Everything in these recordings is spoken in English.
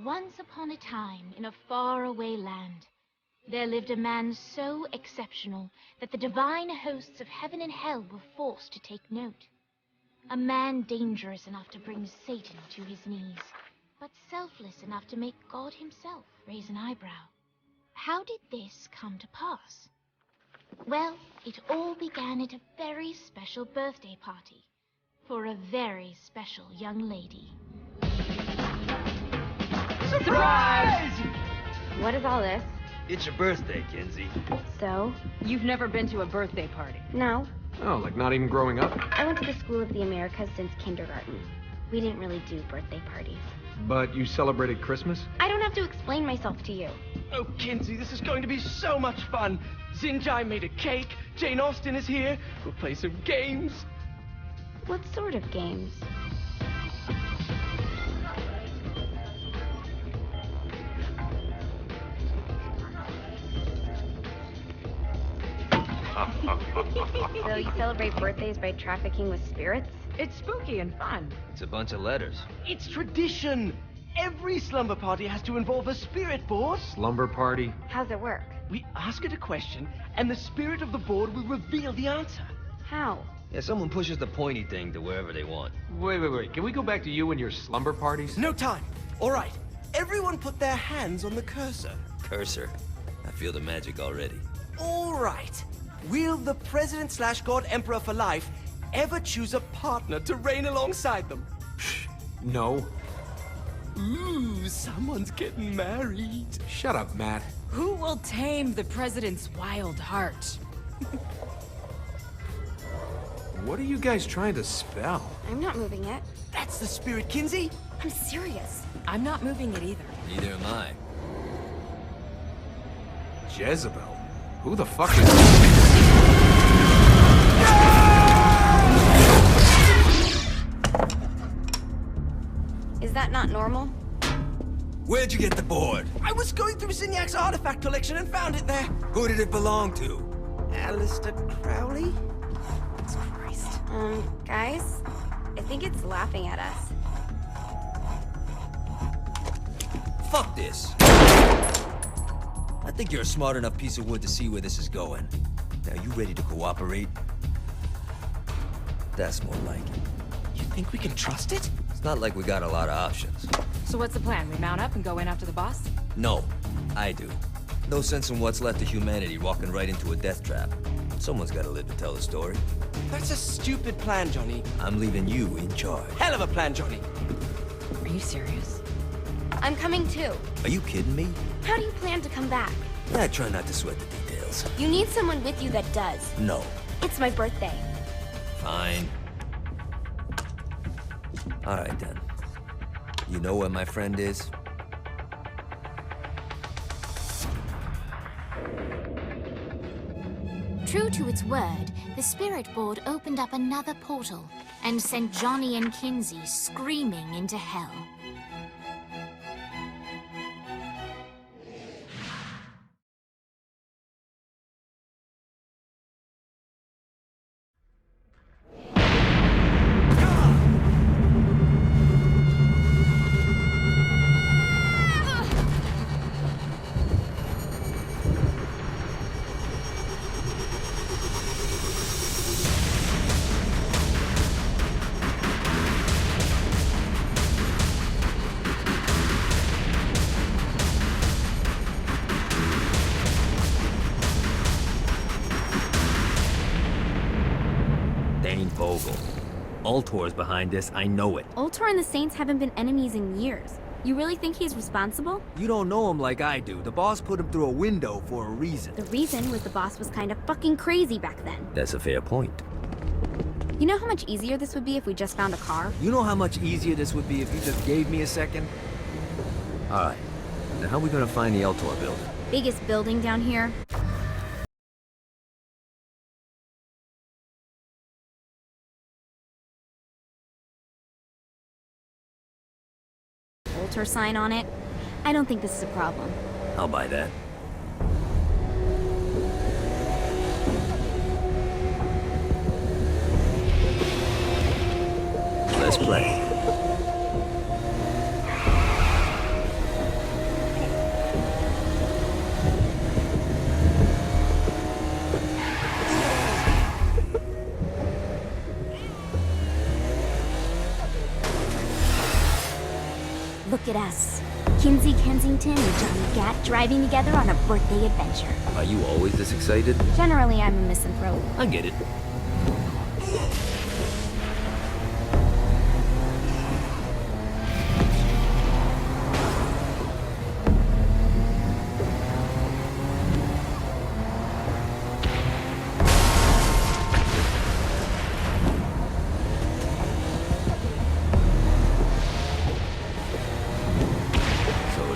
Once upon a time, in a faraway land, there lived a man so exceptional that the divine hosts of heaven and hell were forced to take note. A man dangerous enough to bring Satan to his knees, but selfless enough to make God himself raise an eyebrow. How did this come to pass? Well, it all began at a very special birthday party for a very special young lady. Surprise! What is all this? It's your birthday, Kinsey. So? You've never been to a birthday party? No. Oh, like not even growing up? I went to the School of the Americas since kindergarten. We didn't really do birthday parties. But you celebrated Christmas? I don't have to explain myself to you. Oh, Kinsey, this is going to be so much fun. Zinjai made a cake. Jane Austen is here. We'll play some games. What sort of games? So you celebrate birthdays by trafficking with spirits? It's spooky and fun. It's a bunch of letters. It's tradition. Every slumber party has to involve a spirit board. Slumber party? How's it work? We ask it a question, and the spirit of the board will reveal the answer. How? Yeah, someone pushes the pointy thing to wherever they want. Wait. Can we go back to you and your slumber parties? No time. All right. Everyone put their hands on the cursor. Cursor. I feel the magic already. All right. Will the president/god emperor for life ever choose a partner to reign alongside them? No. Ooh, someone's getting married. Shut up, Matt. Who will tame the president's wild heart? What are you guys trying to spell? I'm not moving it. That's the spirit, Kinsey. I'm serious. I'm not moving it either. Neither am I. Jezebel? Who the fuck is... Is that not normal? Where'd you get the board? I was going through Signac's artifact collection and found it there. Who did it belong to? Alistair Crowley? Christ. Guys? I think it's laughing at us. Fuck this. I think you're a smart enough piece of wood to see where this is going. Now, you ready to cooperate? That's more like it. You think we can trust it? It's not like we got a lot of options. So what's the plan? We mount up and go in after the boss? No, I do. No sense in what's left of humanity walking right into a death trap. Someone's gotta live to tell the story. That's a stupid plan, Johnny. I'm leaving you in charge. Hell of a plan, Johnny. Are you serious? I'm coming too. Are you kidding me? How do you plan to come back? I try not to sweat the details. You need someone with you that does. No. It's my birthday. Fine. All right, then. You know where my friend is? True to its word, the spirit board opened up another portal and sent Johnny and Kinsey screaming into hell. Ultor's behind this, I know it. Ultor and the Saints haven't been enemies in years. You really think he's responsible? You don't know him like I do. The boss put him through a window for a reason. The reason was the boss was kind of fucking crazy back then. That's a fair point. You know how much easier this would be if we just found a car? You know how much easier this would be if you just gave me a second? Alright. Now how are we gonna find the Ultor building? Biggest building down here. Ultor sign on it. I don't think this is a problem. I'll buy that. Let's play. Look at us. Kinsey Kensington and Johnny Gat driving together on a birthday adventure. Are you always this excited? Generally, I'm a misanthrope. I get it.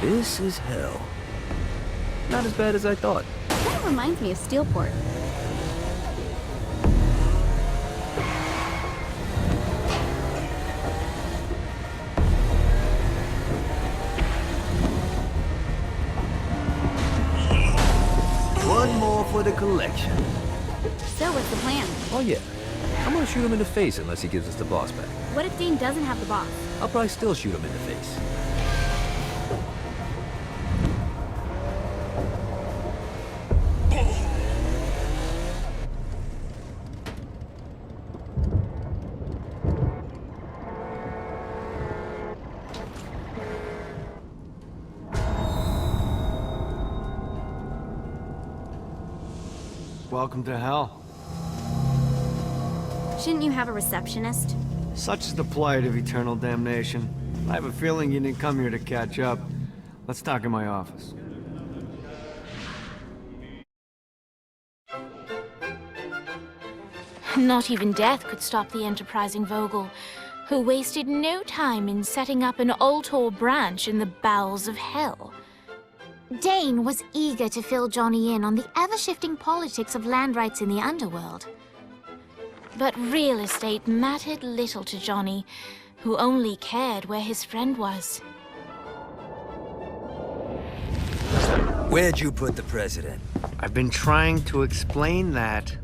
This is hell. Not as bad as I thought. That reminds me of Steelport. One more for the collection. So what's the plan? Oh yeah. I'm gonna shoot him in the face unless he gives us the boss back. What if Dane doesn't have the boss? I'll probably still shoot him in the face. Welcome to hell. Shouldn't you have a receptionist? Such is the plight of eternal damnation. I have a feeling you didn't come here to catch up. Let's talk in my office. Not even death could stop the enterprising Vogel, who wasted no time in setting up an Ultor branch in the bowels of hell. Dane was eager to fill Johnny in on the ever-shifting politics of land rights in the underworld. But real estate mattered little to Johnny, who only cared where his friend was. Where'd you put the president? I've been trying to explain that.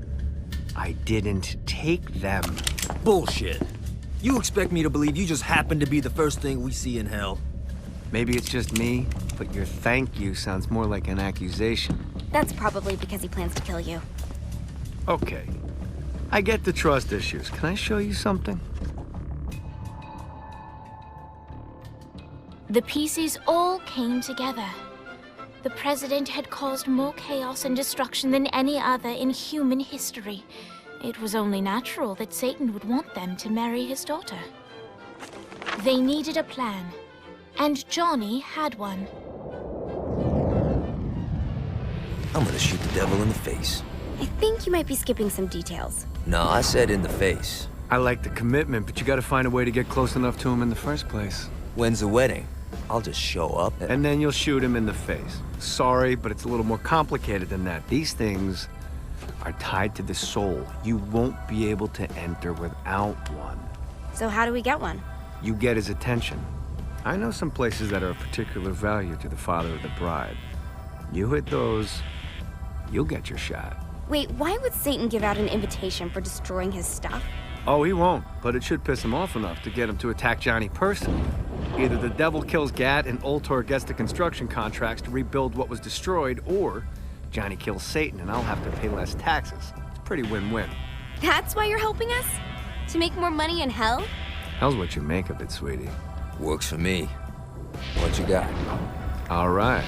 I didn't take them. Bullshit. You expect me to believe you just happened to be the first thing we see in hell? Maybe it's just me, but your thank you sounds more like an accusation. That's probably because he plans to kill you. Okay. I get the trust issues. Can I show you something? The pieces all came together. The president had caused more chaos and destruction than any other in human history. It was only natural that Satan would want them to marry his daughter. They needed a plan, and Johnny had one. I'm gonna shoot the devil in the face. I think you might be skipping some details. No, I said in the face. I like the commitment, but you gotta find a way to get close enough to him in the first place. When's the wedding? I'll just show up and then you'll shoot him in the face. Sorry, but it's a little more complicated than that. These things are tied to the soul. You won't be able to enter without one. So how do we get one? You get his attention. I know some places that are of particular value to the father of the bride. You hit those, you'll get your shot. Wait, why would Satan give out an invitation for destroying his stuff? Oh, he won't, but it should piss him off enough to get him to attack Johnny personally. Either the devil kills Gat and Ultor gets the construction contracts to rebuild what was destroyed, or Johnny kills Satan and I'll have to pay less taxes. It's pretty win-win. That's why you're helping us? To make more money in hell? Hell's what you make of it, sweetie. Works for me. What you got? All right.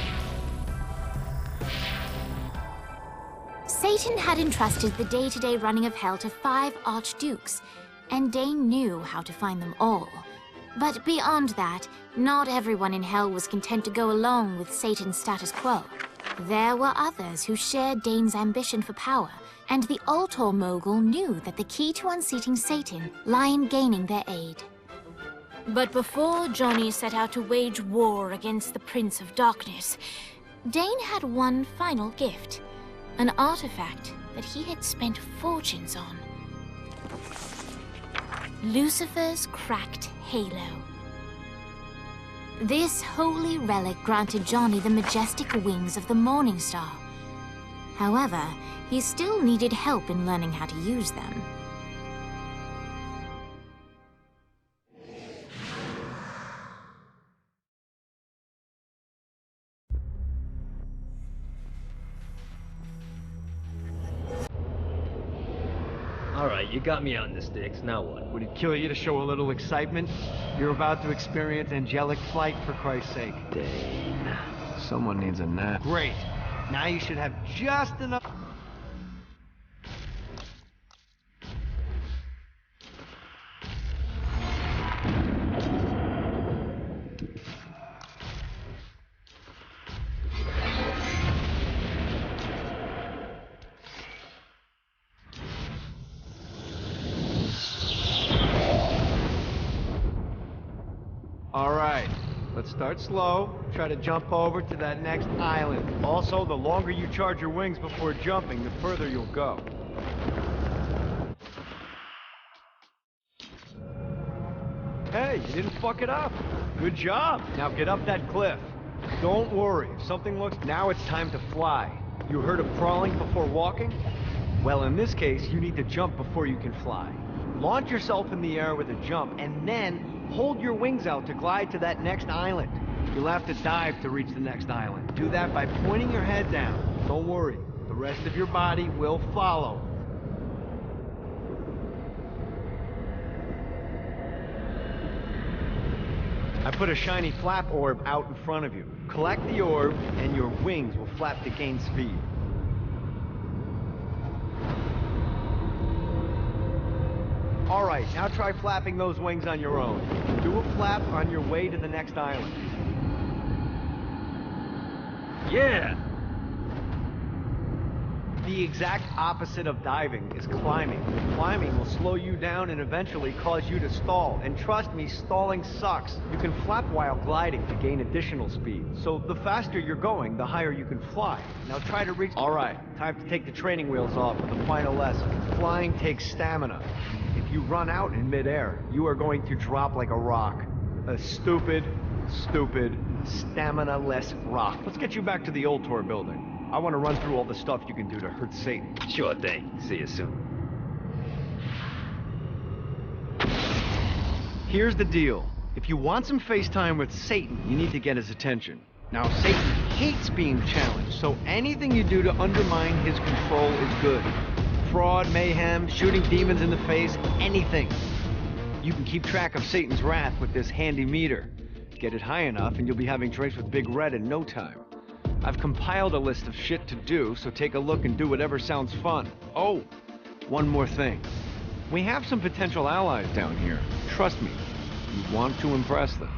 Satan had entrusted the day-to-day running of hell to 5 archdukes, and Dane knew how to find them all. But beyond that, not everyone in hell was content to go along with Satan's status quo. There were others who shared Dane's ambition for power, and the Ultor mogul knew that the key to unseating Satan lay in gaining their aid. But before Johnny set out to wage war against the Prince of Darkness, Dane had one final gift, an artifact that he had spent fortunes on. Lucifer's cracked halo. This holy relic granted Johnny the majestic wings of the Morning Star. However, he still needed help in learning how to use them. Alright, you got me out in the sticks, now what? Would it kill you to show a little excitement? You're about to experience angelic flight, for Christ's sake. Dane. Someone needs a nap. Great. Now you should have just enough... All right, let's start slow. Try to jump over to that next island. Also, the longer you charge your wings before jumping, the further you'll go. Hey, you didn't fuck it up. Good job. Now get up that cliff. Don't worry, if something looks... Now it's time to fly. You heard of crawling before walking? Well, in this case, you need to jump before you can fly. Launch yourself in the air with a jump, and then hold your wings out to glide to that next island. You'll have to dive to reach the next island. Do that by pointing your head down. Don't worry, the rest of your body will follow. I put a shiny flap orb out in front of you. Collect the orb, and your wings will flap to gain speed. All right, now try flapping those wings on your own. Do a flap on your way to the next island. Yeah! The exact opposite of diving is climbing. Climbing will slow you down and eventually cause you to stall. And trust me, stalling sucks. You can flap while gliding to gain additional speed. So the faster you're going, the higher you can fly. Now try to reach... All right, time to take the training wheels off for the final lesson. Flying takes stamina. If you run out in midair, you are going to drop like a rock. A stupid, stamina-less rock. Let's get you back to the old tour building. I want to run through all the stuff you can do to hurt Satan. Sure thing. See you soon. Here's the deal. If you want some FaceTime with Satan, you need to get his attention. Now, Satan hates being challenged, so anything you do to undermine his control is good. Fraud, mayhem, shooting demons in the face, anything. You can keep track of Satan's wrath with this handy meter. Get it high enough and you'll be having drinks with Big Red in no time. I've compiled a list of shit to do, so take a look and do whatever sounds fun. Oh, one more thing. We have some potential allies down here. Trust me, you want to impress them.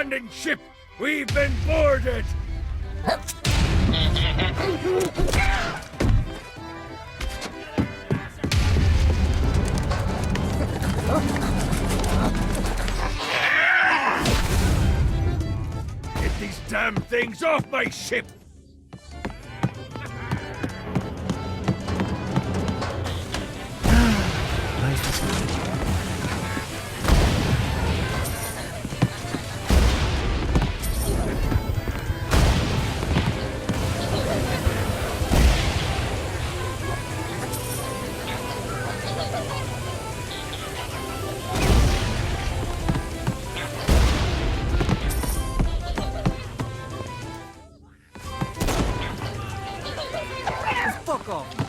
abandoned ship! We've been boarded! Get these damn things off my ship! Fuck off!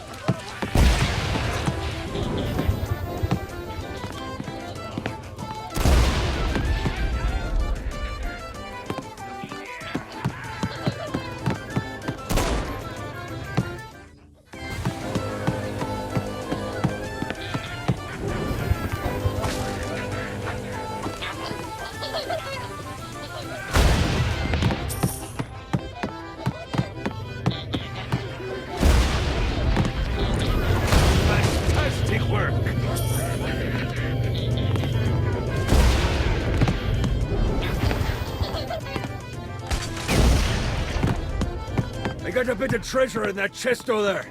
I got a bit of treasure in that chest over there.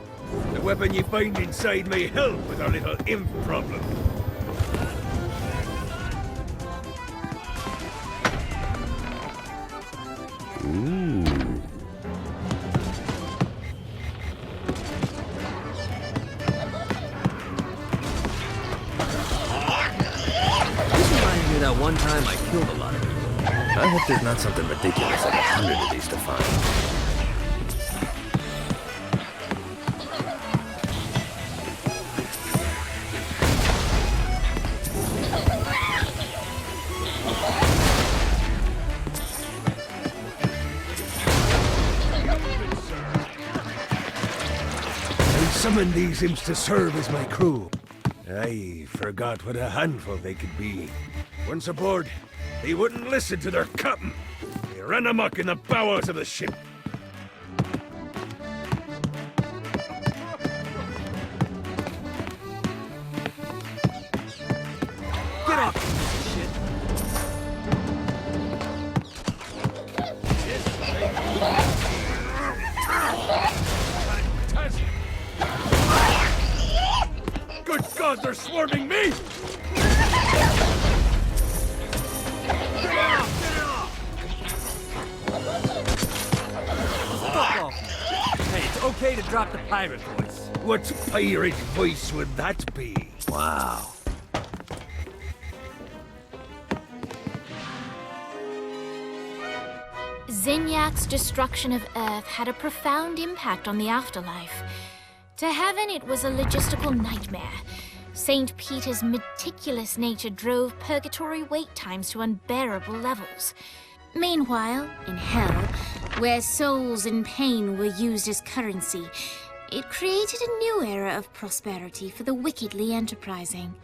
The weapon you find inside may help with our little imp problem. This reminds me of that one time I killed a lot of people. I hope there's not something ridiculous like 100 of these to find. Summoned these imps to serve as my crew. I forgot what a handful they could be. Once aboard, they wouldn't listen to their captain. They ran amok in the bowels of the ship. Get off! Shit. Good God, they're swarming me! Fuck off! Hey, it's okay to drop the pirate voice. What pirate voice would that be? Wow. Zinyak's destruction of Earth had a profound impact on the afterlife. To heaven, it was a logistical nightmare. St. Peter's meticulous nature drove purgatory wait times to unbearable levels. Meanwhile, in hell, where souls in pain were used as currency, it created a new era of prosperity for the wickedly enterprising.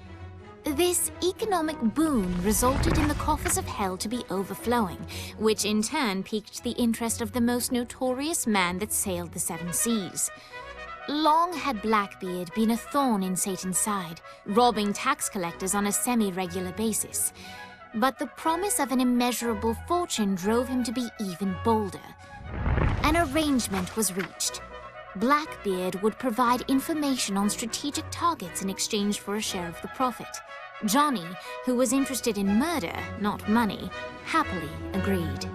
This economic boon resulted in the coffers of hell to be overflowing, which in turn piqued the interest of the most notorious man that sailed the seven seas. Long had Blackbeard been a thorn in Satan's side, robbing tax collectors on a semi-regular basis. But the promise of an immeasurable fortune drove him to be even bolder. An arrangement was reached. Blackbeard would provide information on strategic targets in exchange for a share of the profit. Johnny, who was interested in murder, not money, happily agreed.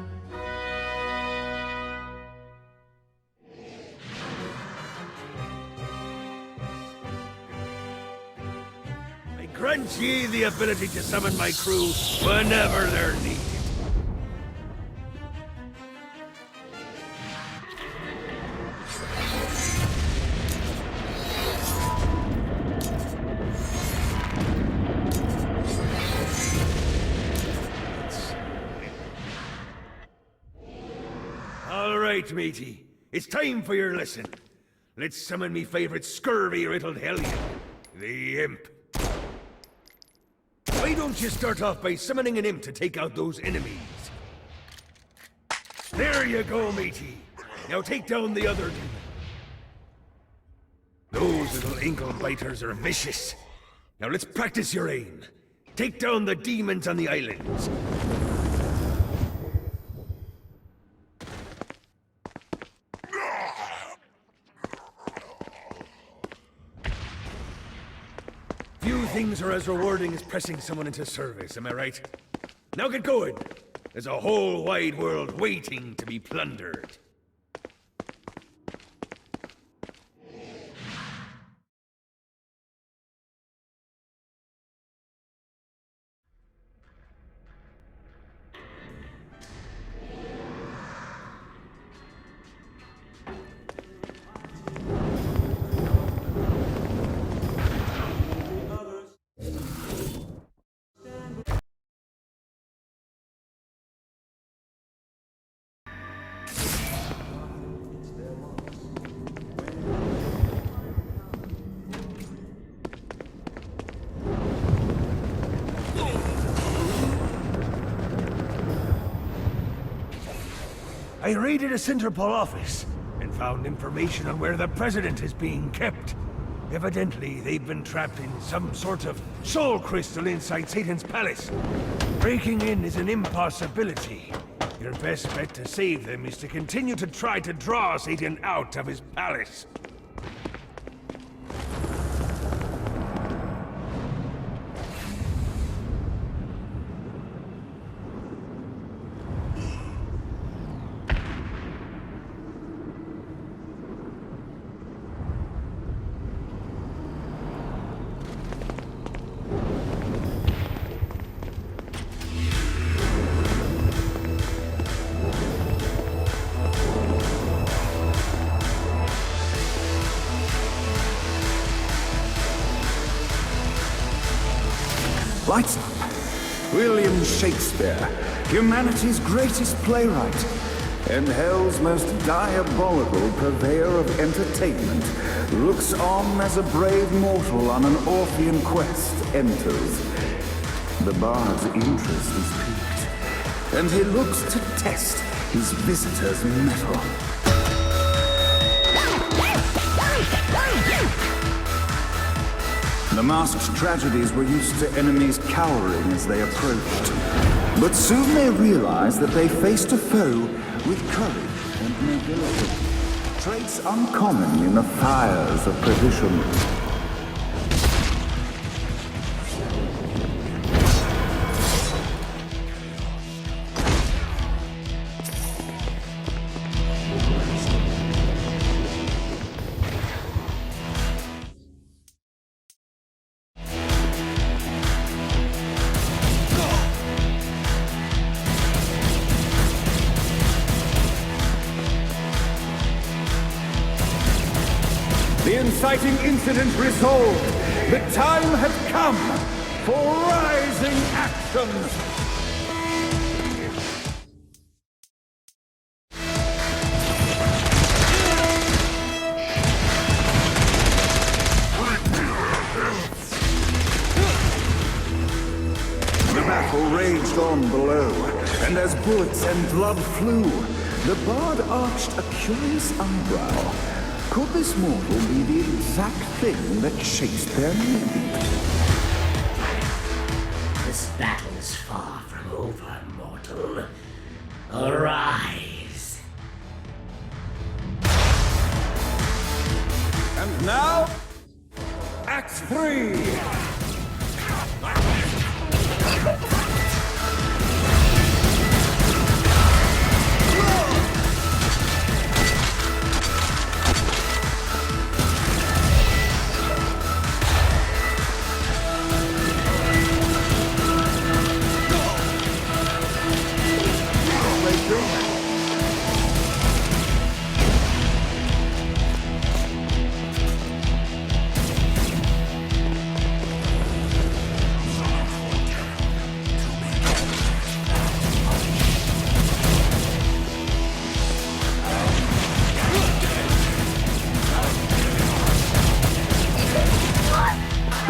I grant ye the ability to summon my crew whenever they're needed. All right, matey. It's time for your lesson. Let's summon me favorite scurvy-riddled hellion, the Imp. Why don't you start off by summoning an imp to take out those enemies? There you go, matey. Now take down the other demon. Those little ankle biters are vicious. Now let's practice your aim. Take down the demons on the islands. Few things are as rewarding as pressing someone into service, am I right? Now get going. There's a whole wide world waiting to be plundered. I raided a Centerpol office and found information on where the president is being kept. Evidently, they've been trapped in some sort of soul crystal inside Satan's palace. Breaking in is an impossibility. Your best bet to save them is to continue to try to draw Satan out of his palace. Lights up. William Shakespeare, humanity's greatest playwright, and hell's most diabolical purveyor of entertainment, looks on as a brave mortal on an Orphean quest enters. The bard's interest is piqued, and he looks to test his visitor's mettle. The masked tragedies were used to enemies cowering as they approached. But soon they realized that they faced a foe with courage and nobility, traits uncommon in the fires of perdition. The inciting incident resolved. The time had come for rising action. The battle raged on below, and as bullets and blood flew, the bard arched a curious eyebrow. Could this mortal be the exact thing that Shakespeare needed? This battle is far from over, mortal. Arise! And now, Act 3!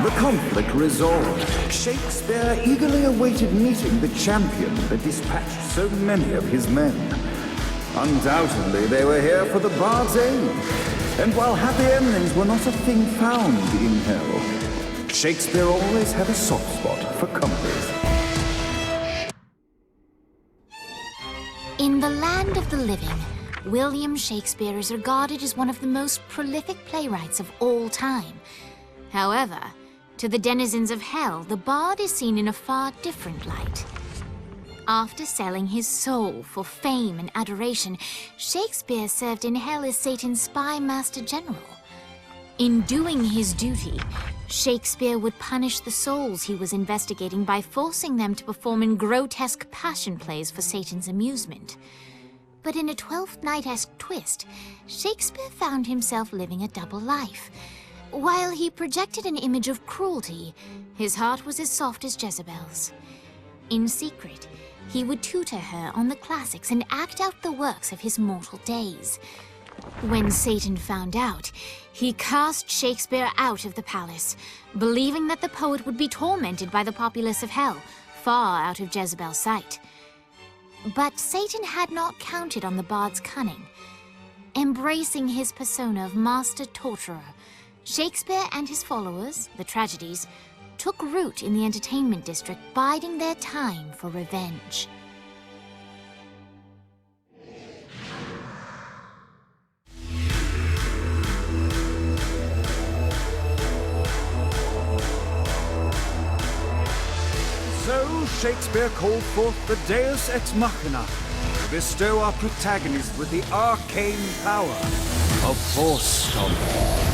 The conflict resolved. Shakespeare eagerly awaited meeting the champion that dispatched so many of his men. Undoubtedly, they were here for the Bard's aid. And while happy endings were not a thing found in hell, Shakespeare always had a soft spot for comedies. In the land of the living, William Shakespeare is regarded as one of the most prolific playwrights of all time. However, to the denizens of hell, the bard is seen in a far different light. After selling his soul for fame and adoration, Shakespeare served in hell as Satan's spy master general. In doing his duty, Shakespeare would punish the souls he was investigating by forcing them to perform in grotesque passion plays for Satan's amusement. But in a Twelfth Night-esque twist, Shakespeare found himself living a double life. While he projected an image of cruelty, his heart was as soft as Jezebel's. In secret, he would tutor her on the classics and act out the works of his mortal days. When Satan found out, he cast Shakespeare out of the palace, believing that the poet would be tormented by the populace of hell, far out of Jezebel's sight. But Satan had not counted on the bard's cunning. Embracing his persona of master torturer, Shakespeare and his followers, the tragedies, took root in the entertainment district, biding their time for revenge. So Shakespeare called forth the Deus Ex Machina to bestow our protagonist with the arcane power of Force Stomp.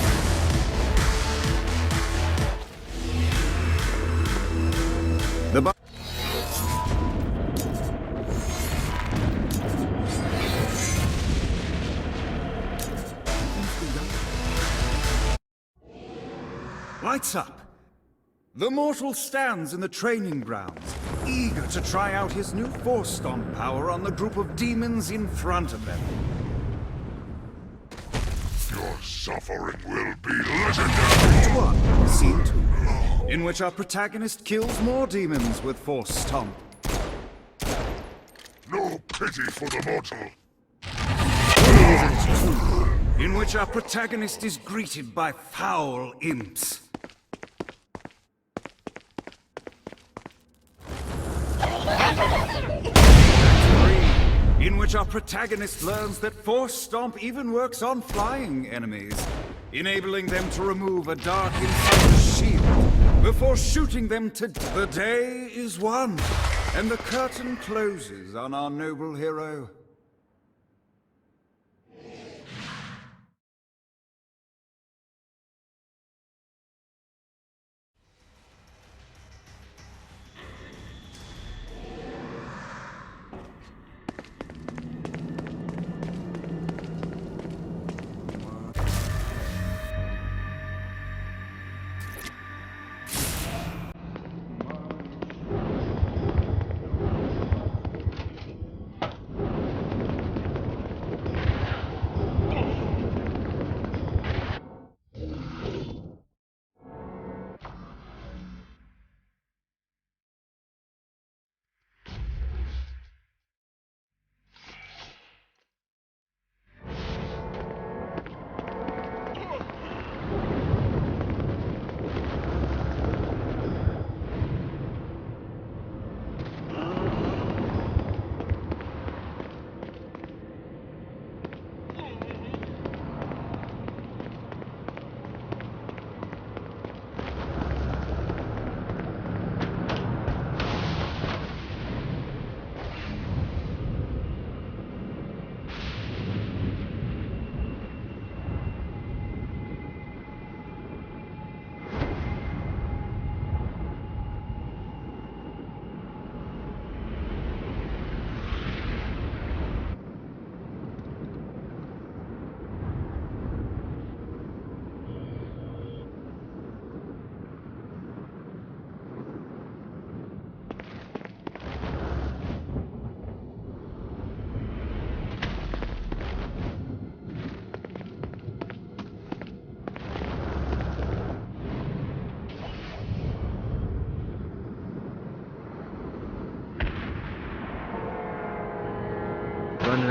Lights up. The mortal stands in the training grounds, eager to try out his new Force Stomp power on the group of demons in front of them. Your suffering will be legendary! 1, Scene 2, in which our protagonist kills more demons with Force Stomp. No pity for the mortal. Scene 2, in which our protagonist is greeted by foul imps. In which our protagonist learns that Force Stomp even works on flying enemies, enabling them to remove a dark insider's shield before shooting them to death. The day is won, and the curtain closes on our noble hero.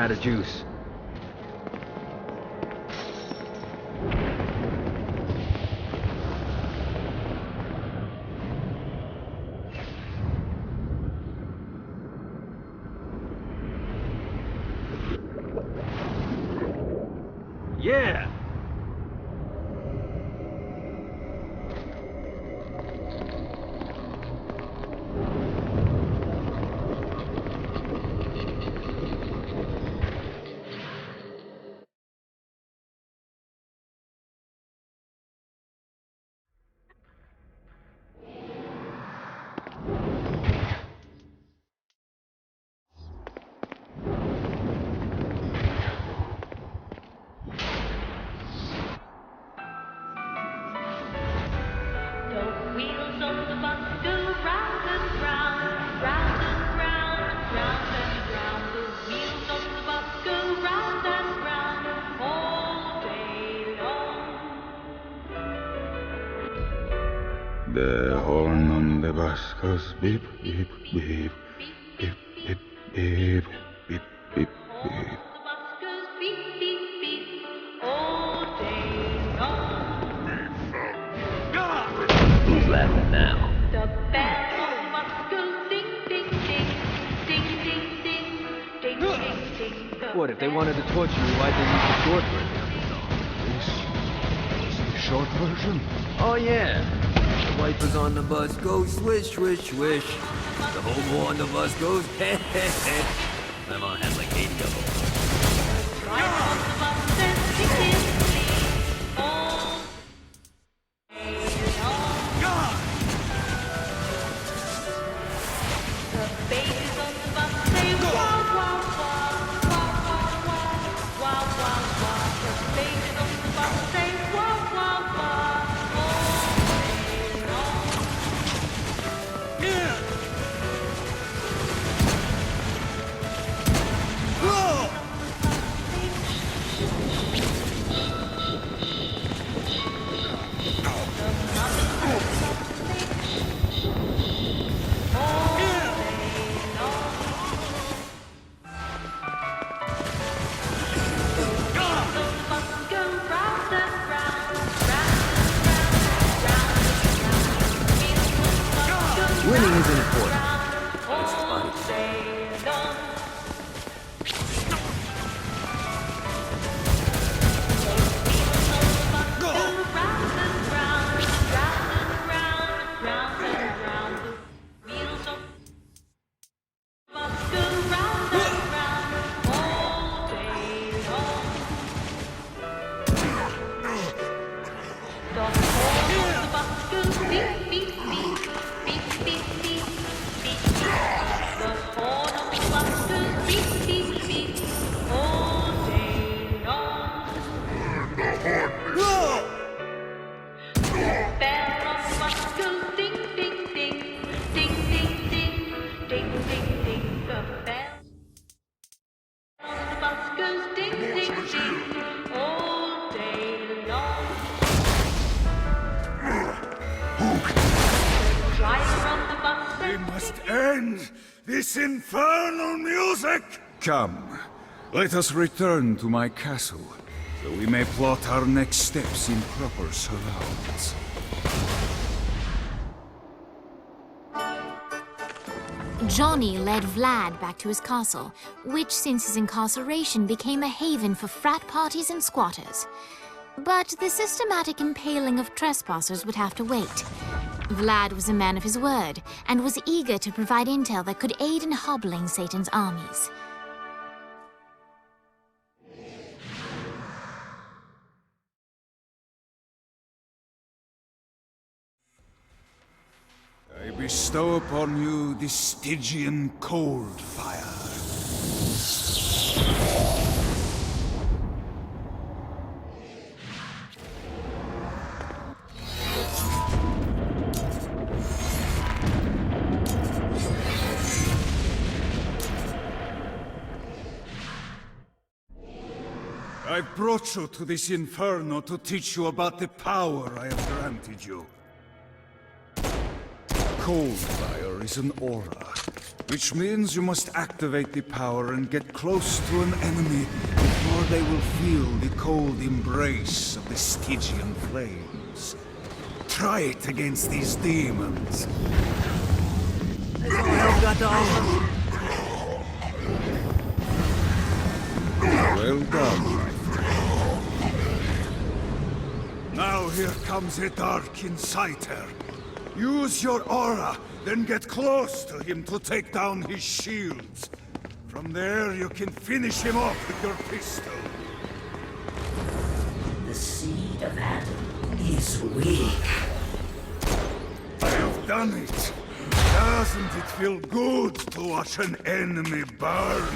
out of juice. Yeah! The horn on the bus goes beep, beep, beep, beep, beep, beep, beep, beep, beep. Who's laughing now? The bell must go ding, ding, ding, ding, ding, ding, ding, ding, ding. What, if they wanted to torture you, why'd they use the short version of the song? This is the short version. Oh, yeah. The wipers on the bus go swish, swish, swish. The hobo on the bus goes heh, heh, heh. Grandma has like 80 of them. Driver on the bus says he is The babies on the bus say wah, wah, wah, wah, wah, wah, wah, wah, wah. The babies on the bus say wah, wah, wah, all day long. Winning isn't important. It's the body. We must end this infernal music! Come, let us return to my castle, so we may plot our next steps in proper surrounds. Johnny led Vlad back to his castle, which since his incarceration became a haven for frat parties and squatters. But the systematic impaling of trespassers would have to wait. Vlad was a man of his word, and was eager to provide intel that could aid in hobbling Satan's armies. I bestow upon you the Stygian cold fire. I've brought you to this inferno to teach you about the power I have granted you. cold fire is an aura, which means you must activate the power and get close to an enemy before they will feel the cold embrace of the Stygian flames. Try it against these demons. That's all hell's got to offer. Well done, my friend. Now here comes a dark inciter. Use your aura, then get close to him to take down his shields. From there, you can finish him off with your pistol. The seed of Adam is weak. I have done it. Doesn't it feel good to watch an enemy burn?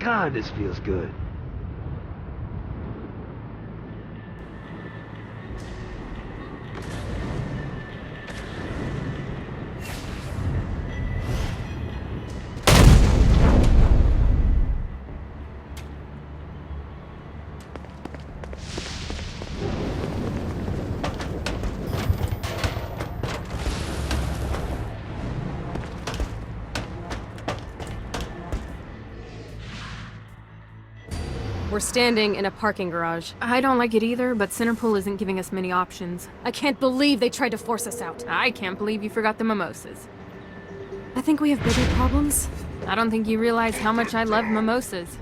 God, this feels good. We're standing in a parking garage. I don't like it either, but Centerpool isn't giving us many options. I can't believe they tried to force us out. I can't believe you forgot the mimosas. I think we have bigger problems. I don't think you realize how much I love mimosas.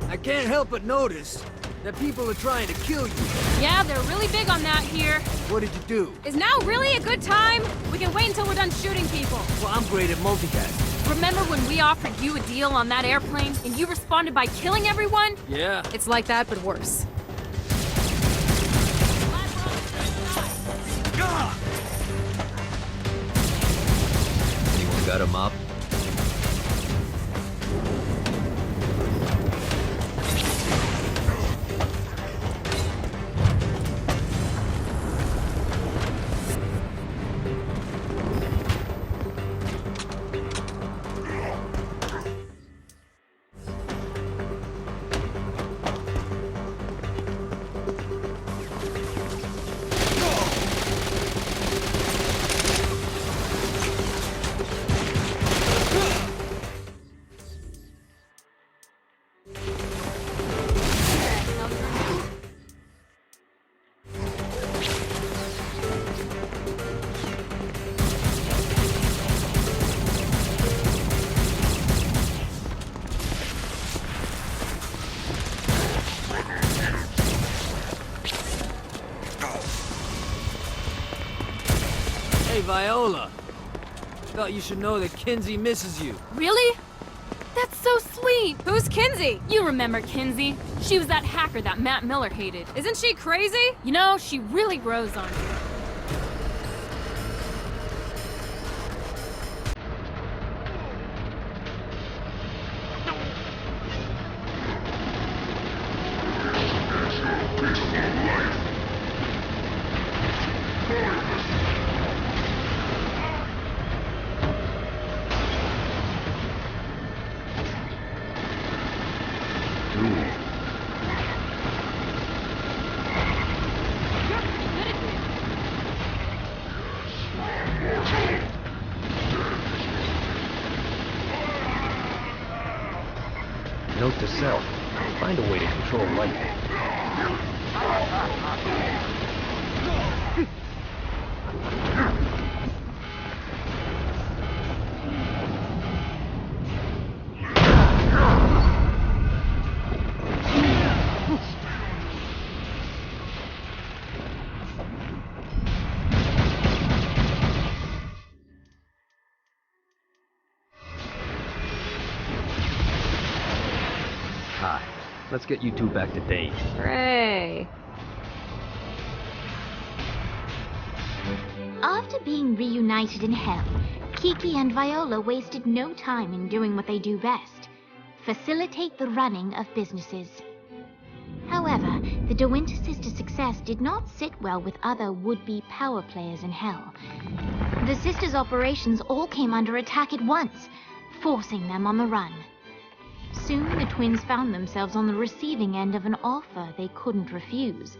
I can't help but notice that people are trying to kill you. Yeah, they're really big on that here. What did you do? Is now really a good time? We can wait until we're done shooting people. Well, I'm great at multitasking. Remember when we offered you a deal on that airplane and you responded by killing everyone? Yeah. It's like that, but worse. Anyone got a mop? Hey, Viola. Thought you should know that Kinsey misses you. Really? That's so sweet. Who's Kinsey? You remember Kinsey. She was that hacker that Matt Miller hated. Isn't she crazy? You know, she really grows on you. Note to self, find a way to control lightning. Hi. Let's get you two back to date. Hooray. After being reunited in hell, Kiki and Viola wasted no time in doing what they do best: facilitate the running of businesses. However, the De Winter sisters' success did not sit well with other would-be power players in hell. The sisters' operations all came under attack at once, forcing them on the run. Soon, the twins found themselves on the receiving end of an offer they couldn't refuse.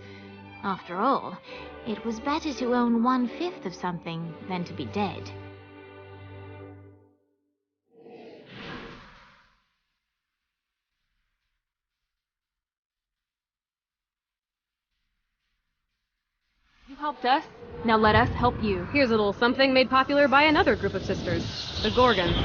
After all, it was better to own 1/5 of something than to be dead. You helped us. Now let us help you. Here's a little something made popular by another group of sisters, the Gorgons.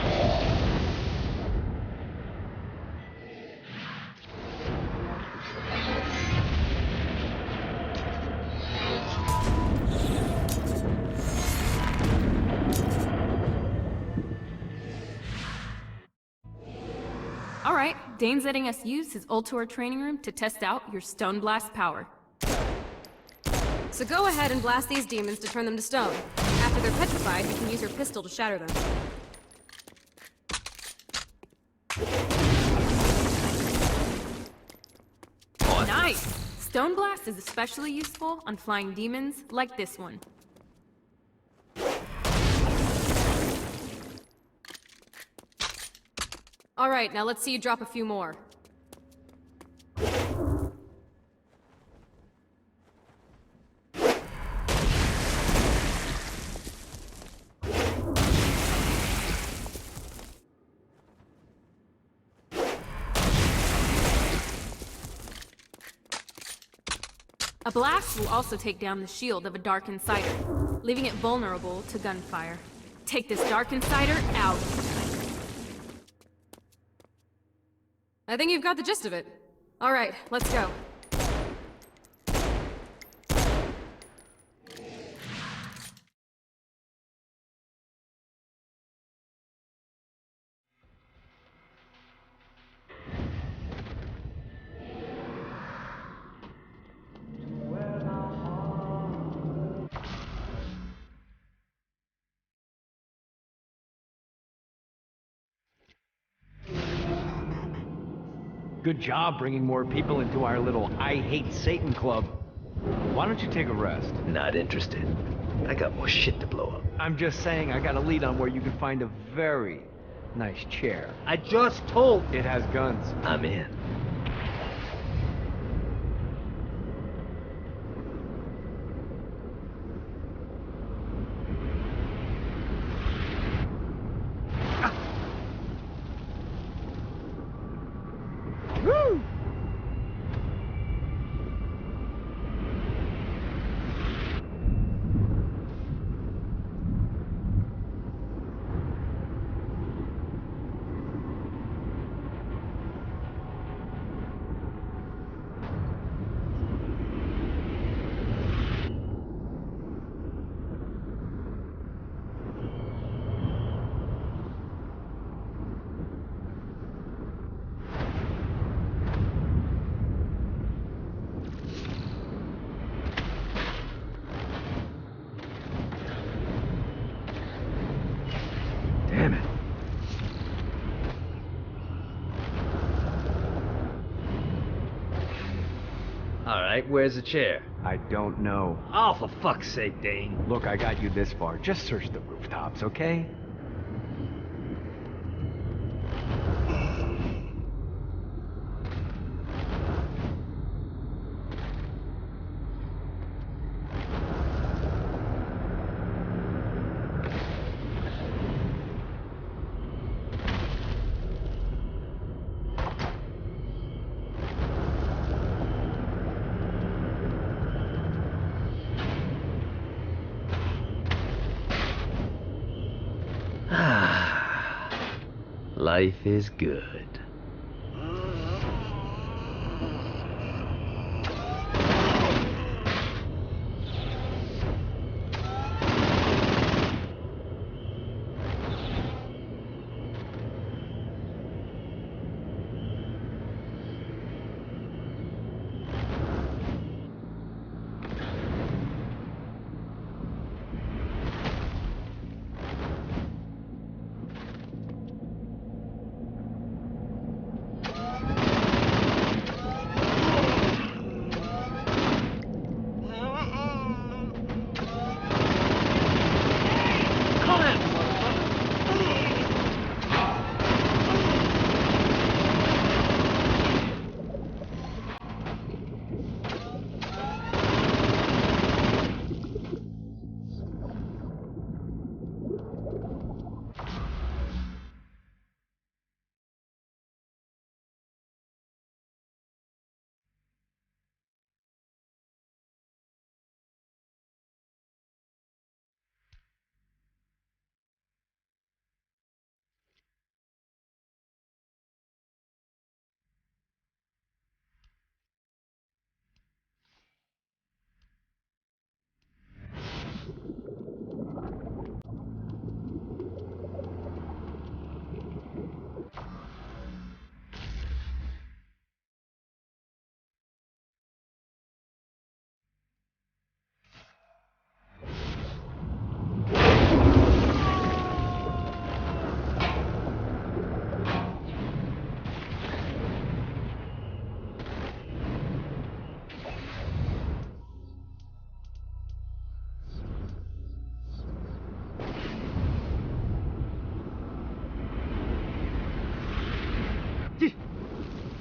All right, Dane's letting us use his Ultor training room to test out your Stone Blast power. So go ahead and blast these demons to turn them to stone. After they're petrified, you can use your pistol to shatter them. Nice! Stone Blast is especially useful on flying demons like this one. All right, now let's see you drop a few more. A blast will also take down the shield of a Dark Insider, leaving it vulnerable to gunfire. Take this Dark Insider out. I think you've got the gist of it. All right, let's go. Good job bringing more people into our little I Hate Satan club. Why don't you take a rest? Not interested. I got more shit to blow up. I'm just saying I got a lead on where you can find a very nice chair. I just told... It has guns. I'm in. Woo! Damn it. Alright, where's the chair? I don't know. Oh, for fuck's sake, Dane. Look, I got you this far. Just search the rooftops, okay? Life is good.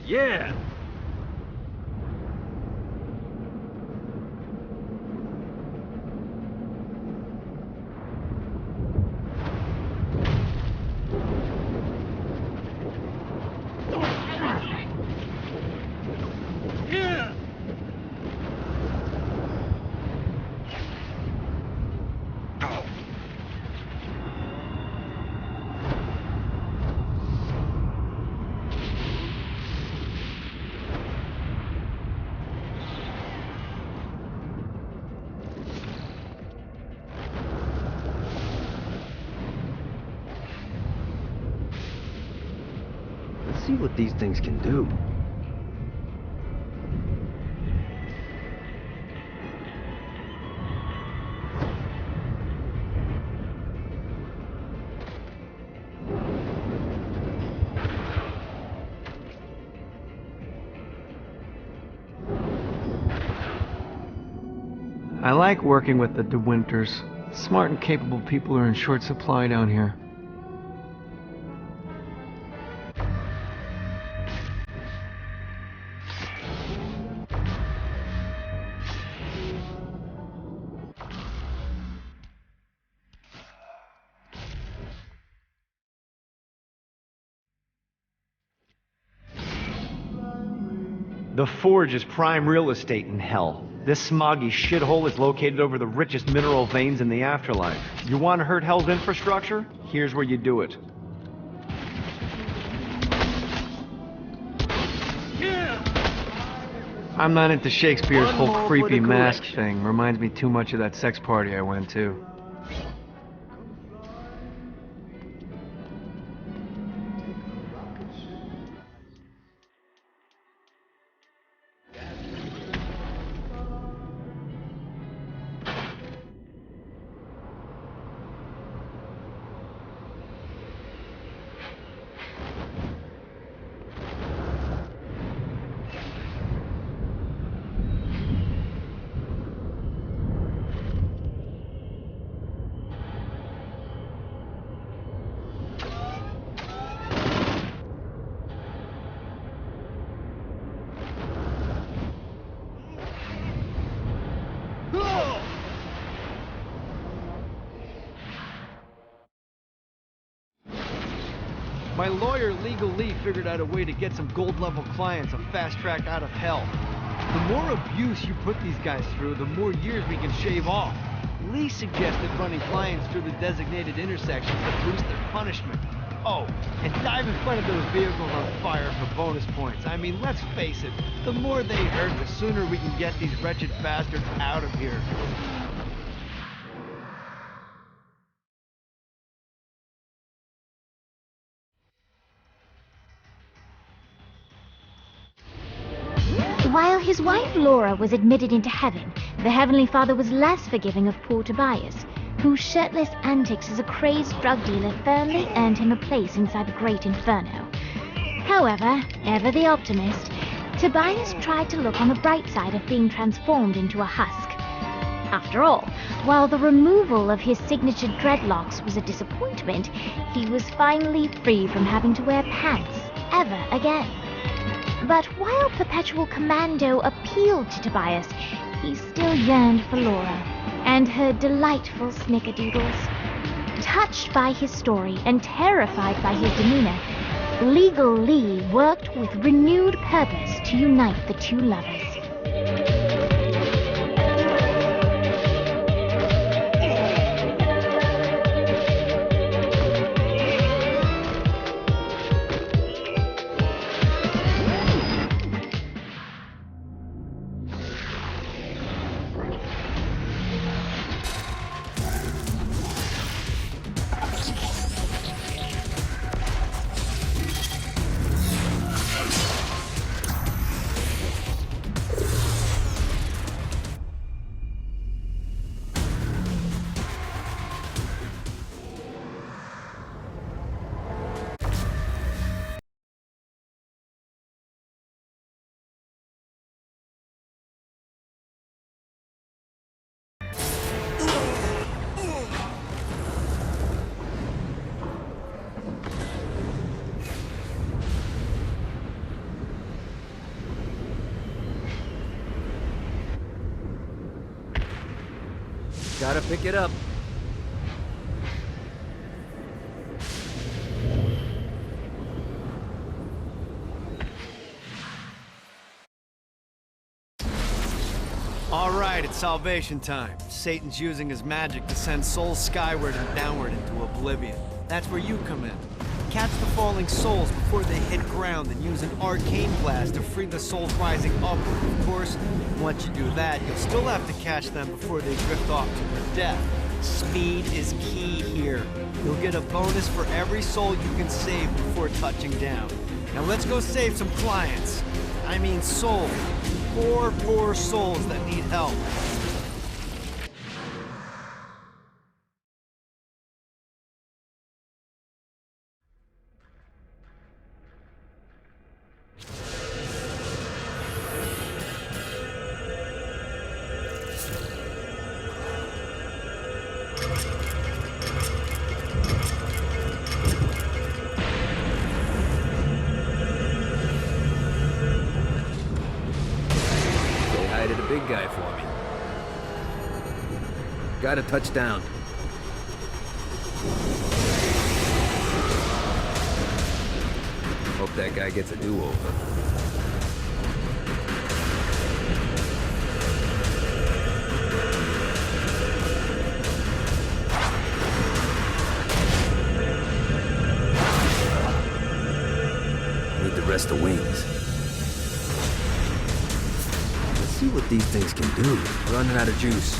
Yeah! see what these things can do. I like working with the De Winters. Smart and capable people are in short supply down here. The Forge is prime real estate in hell. This smoggy shithole is located over the richest mineral veins in the afterlife. You want to hurt Hell's infrastructure? Here's where you do it. I'm not into Shakespeare's whole creepy mask thing. Reminds me too much of that sex party I went to. My lawyer, Legal Lee, figured out a way to get some gold-level clients a fast track out of hell. The more abuse you put these guys through, the more years we can shave off. Lee suggested running clients through the designated intersections to boost their punishment. Oh, and dive in front of those vehicles on fire for bonus points. I mean, let's face it, the more they hurt, the sooner we can get these wretched bastards out of here. While his wife Laura was admitted into heaven, the Heavenly Father was less forgiving of poor Tobias, whose shirtless antics as a crazed drug dealer firmly earned him a place inside the Great Inferno. However, ever the optimist, Tobias tried to look on the bright side of being transformed into a husk. After all, while the removal of his signature dreadlocks was a disappointment, he was finally free from having to wear pants ever again. But while Perpetual Commando appealed to Tobias, he still yearned for Laura and her delightful snickerdoodles. Touched by his story and terrified by his demeanor, Legal Lee worked with renewed purpose to unite the two lovers. Gotta pick it up. All right, it's salvation time. Satan's using his magic to send souls skyward and downward into oblivion. That's where you come in. Catch the falling souls before they hit ground and use an arcane blast to free the souls rising upward. Of course, once you do that, you'll still have to catch them before they drift off to their death. Speed is key here. You'll get a bonus for every soul you can save before touching down. Now let's go save some clients. I mean souls. Poor souls that need help. Big guy for me. Got a touchdown. Hope that guy gets a do-over. Need the rest of wings. See what these things can do. Running out of juice.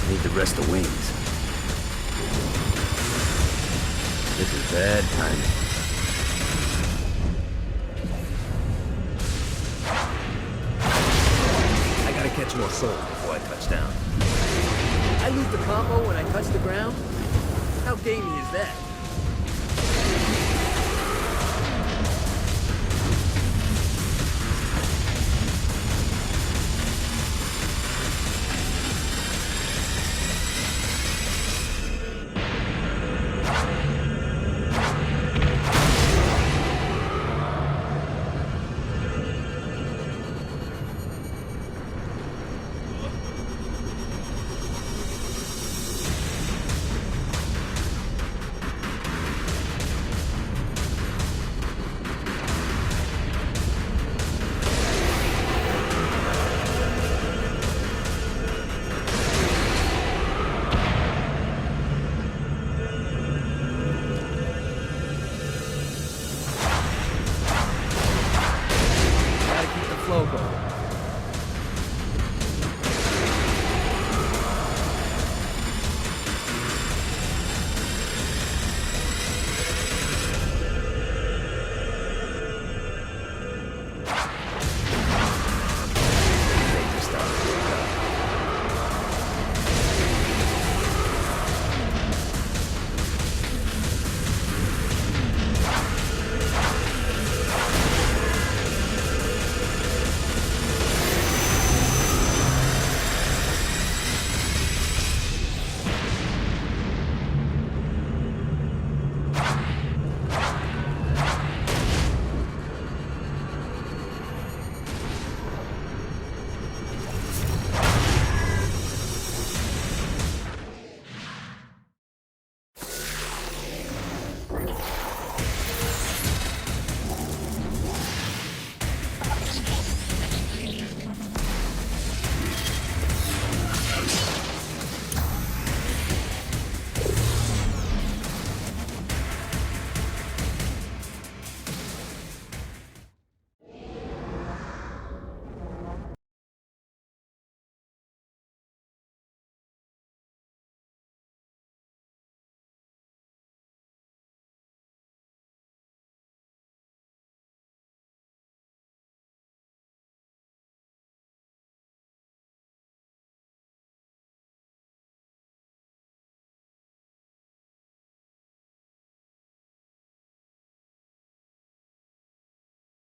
Need the rest of wings. This is bad timing. I gotta catch more souls before I touch down. I lose the combo when I touch the ground? How gamey is that? Gotta keep the flow going.